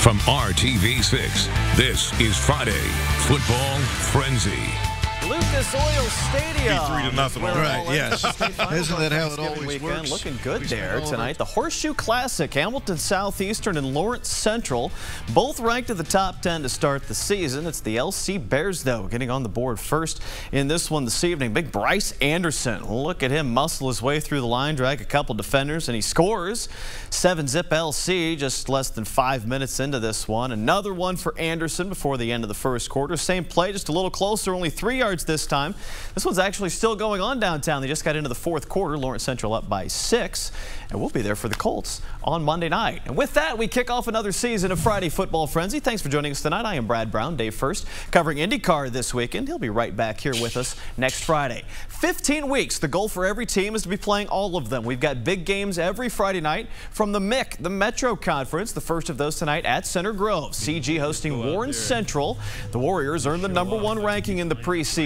From RTV6, this is Friday Football Frenzy. Lucas Oil Stadium. 3-0. Right, yes. Isn't that how it always works? Looking good there tonight. The Horseshoe Classic, Hamilton Southeastern and Lawrence Central, both ranked at the top 10 to start the season. It's the LC Bears, though, getting on the board first in this one this evening. Big Bryce Anderson. Look at him muscle his way through the line, drag a couple defenders, and he scores. 7-zip LC just less than 5 minutes into this one. Another one for Anderson before the end of the first quarter. Same play, just a little closer, only 3 yards this time. This one's actually still going on downtown. They just got into the fourth quarter. Lawrence Central up by 6, and we'll be there for the Colts on Monday night. And with that, we kick off another season of Friday Football Frenzy. Thanks for joining us tonight. I am Brad Brown, Dave First, covering IndyCar this weekend. He'll be right back here with us next Friday. 15 weeks. The goal for every team is to be playing all of them. We've got big games every Friday night from the MIC, the Metro Conference. The first of those tonight at Center Grove. CG hosting Warren Central. The Warriors earned the #1 ranking in the preseason.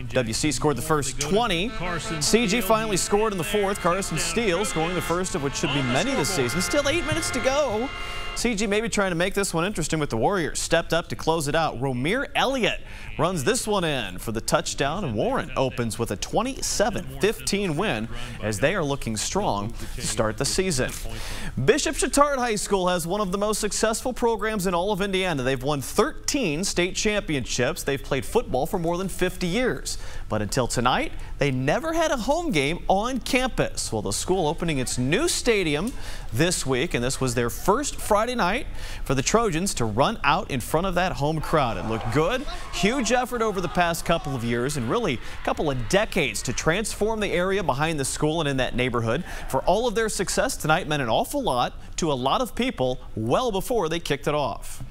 WC scored the first 20. CG finally scored in the fourth. Carson Steele scoring the first of what should be many this season. Still 8 minutes to go. CG maybe trying to make this one interesting with the Warriors. Stepped up to close it out. Romir Elliott runs this one in for the touchdown, and Warren opens with a 27-15 win as they are looking strong to start the season. Bishop Chatard High School has one of the most successful programs in all of Indiana. They've won 13 state championships. They've played football for more than 50 years. But until tonight, they never had a home game on campus. Well, the school opening its new stadium this week, and this was their first Friday night for the Trojans to run out in front of that home crowd. It looked good. Huge effort over the past couple of years and really a couple of decades to transform the area behind the school and in that neighborhood. For all of their success tonight meant an awful lot to a lot of people well before they kicked it off.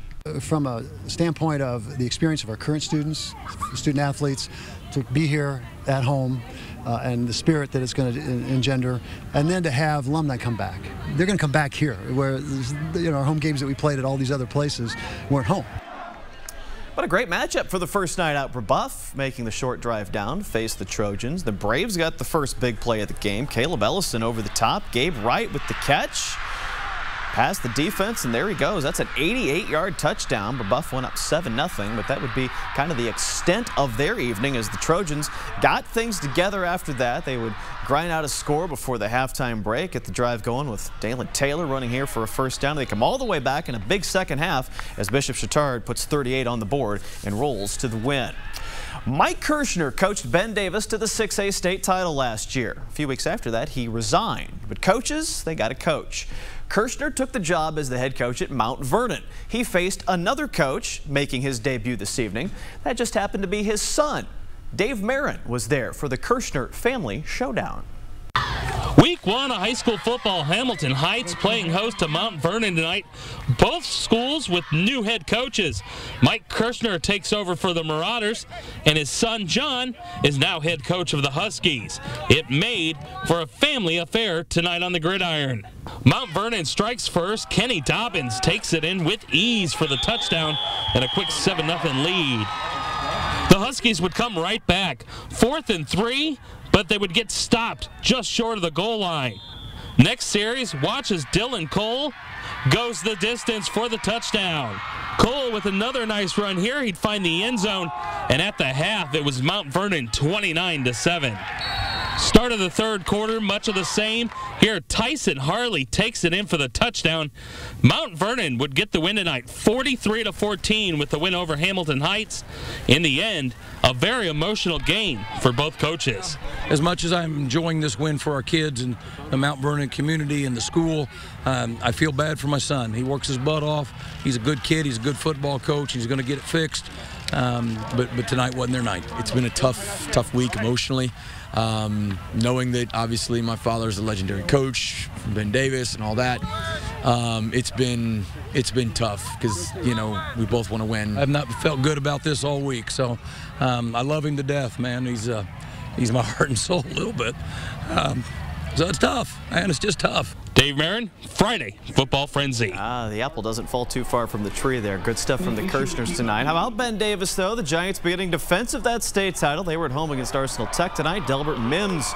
From a standpoint of the experience of our current students, student athletes, to be here at home and the spirit that it's going to engender, and then to have alumni come back. They're going to come back here, where our home games that we played at all these other places weren't home. What a great matchup for the first night out. Brebeuf making the short drive down to face the Trojans. The Braves got the first big play of the game. Caleb Ellison over the top. Gabe Wright with the catch. Past the defense, and there he goes. That's an 88-yard touchdown. Brebeuf went up 7-0, but that would be kind of the extent of their evening as the Trojans got things together after that. They would grind out a score before the halftime break, get the drive going with Dalen Taylor running here for a first down. They come all the way back in a big second half as Bishop Chatard puts 38 on the board and rolls to the win. Mike Kirschner coached Ben Davis to the 6A state title last year. A few weeks after that, he resigned. But coaches, they got to coach. Kirschner took the job as the head coach at Mount Vernon. He faced another coach making his debut this evening. That just happened to be his son. Dave Marin was there for the Kirschner family showdown. Week 1 of high school football, Hamilton Heights playing host to Mount Vernon tonight. Both schools with new head coaches. Mike Kirschner takes over for the Marauders, and his son John is now head coach of the Huskies. It made for a family affair tonight on the gridiron. Mount Vernon strikes first. Kenny Dobbins takes it in with ease for the touchdown and a quick 7-0 lead. The Huskies would come right back. 4th and 3. But they would get stopped just short of the goal line. Next series, watch as Dylan Cole goes the distance for the touchdown. Cole with another nice run here. He'd find the end zone, and at the half, it was Mount Vernon 29-7. Start of the third quarter, much of the same. Here, Tyson Harley takes it in for the touchdown. Mount Vernon would get the win tonight, 43-14 with the win over Hamilton Heights. In the end, a very emotional game for both coaches. As much as I'm enjoying this win for our kids and the Mount Vernon community and the school, I feel bad for my son. He works his butt off. He's a good kid. He's a good football coach. He's going to get it fixed. But tonight wasn't their night. It's been a tough week emotionally. Knowing that obviously my father's a legendary coach, Ben Davis and all that, it's been tough because we both want to win. I've not felt good about this all week, so I love him to death, man. He's my heart and soul a little bit. So it's tough, man. It's just tough. Dave Marin, Friday Football Frenzy. The apple doesn't fall too far from the tree there. Good stuff from the Kirshners tonight. How about Ben Davis, though? The Giants beginning defense of that state title. They were at home against Arsenal Tech tonight. Delbert Mims,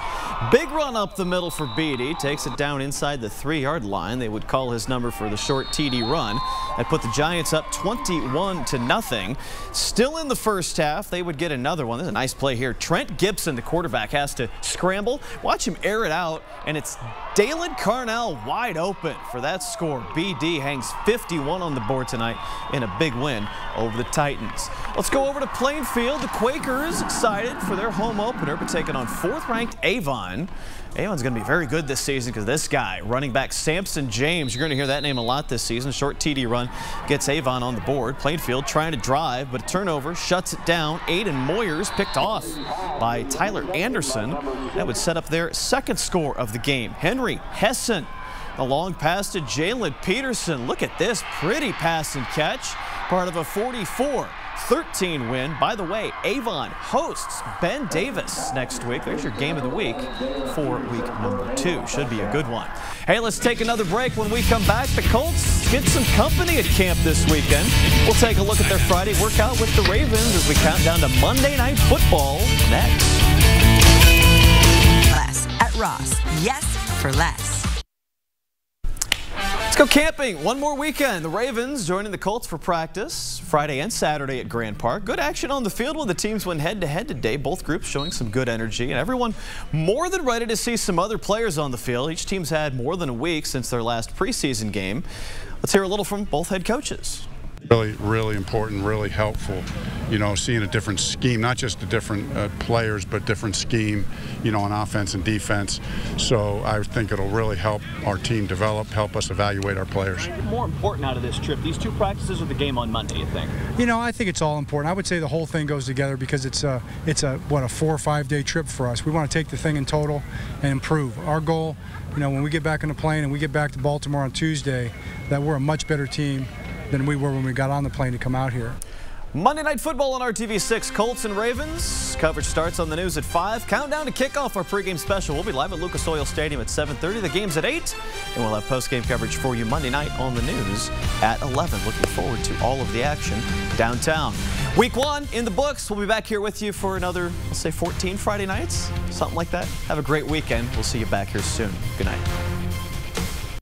big run up the middle for Beatty. Takes it down inside the 3-yard line. They would call his number for the short TD run. That put the Giants up 21-0. Still in the first half, they would get another one. This is a nice play here. Trent Gibson, the quarterback, has to scramble. Watch him air it out, and it's Dalen Carnell wide open for that score. BD hangs 51 on the board tonight in a big win over the Titans. Let's go over to Plainfield. The Quakers excited for their home opener, but taking on 4th-ranked Avon. Avon's going to be very good this season because this guy, running back Samson James, you're going to hear that name a lot this season. Short TD run gets Avon on the board. Plainfield trying to drive, but a turnover shuts it down. Aiden Moyers picked off by Tyler Anderson. That would set up their second score of the game. Henry Hessen, a long pass to Jalen Peterson. Look at this pretty pass and catch. Part of a 44-13 win. By the way, Avon hosts Ben Davis next week. There's your game of the week for week number 2. Should be a good one. Hey, let's take another break. When we come back, the Colts get some company at camp this weekend. We'll take a look at their Friday workout with the Ravens as we count down to Monday Night Football next. Less at Ross. Yes for less. Let's go camping. One more weekend. The Ravens joining the Colts for practice Friday and Saturday at Grand Park. Good action on the field when the teams went head-to-head today. Both groups showing some good energy, and everyone more than ready to see some other players on the field. Each team's had more than a week since their last preseason game. Let's hear a little from both head coaches. Really important, really helpful, you know, seeing a different scheme, not just the different players, but different scheme, you know, on offense and defense. So I think it'll really help our team develop, help us evaluate our players. More important out of this trip, these 2 practices or the game on Monday, you think? You know, I think it's all important. I would say the whole thing goes together because it's a 4 or 5 day trip for us. We want to take the thing in total and improve. Our goal, you know, when we get back on the plane and we get back to Baltimore on Tuesday, that we're a much better team than we were when we got on the plane to come out here. Monday Night Football on RTV6. Colts and Ravens. Coverage starts on the news at 5. Countdown to kickoff our pregame special. We'll be live at Lucas Oil Stadium at 7:30. The game's at 8. And we'll have postgame coverage for you Monday night on the news at 11. Looking forward to all of the action downtown. Week 1 in the books. We'll be back here with you for another, let's say, 14 Friday nights. Something like that. Have a great weekend. We'll see you back here soon. Good night.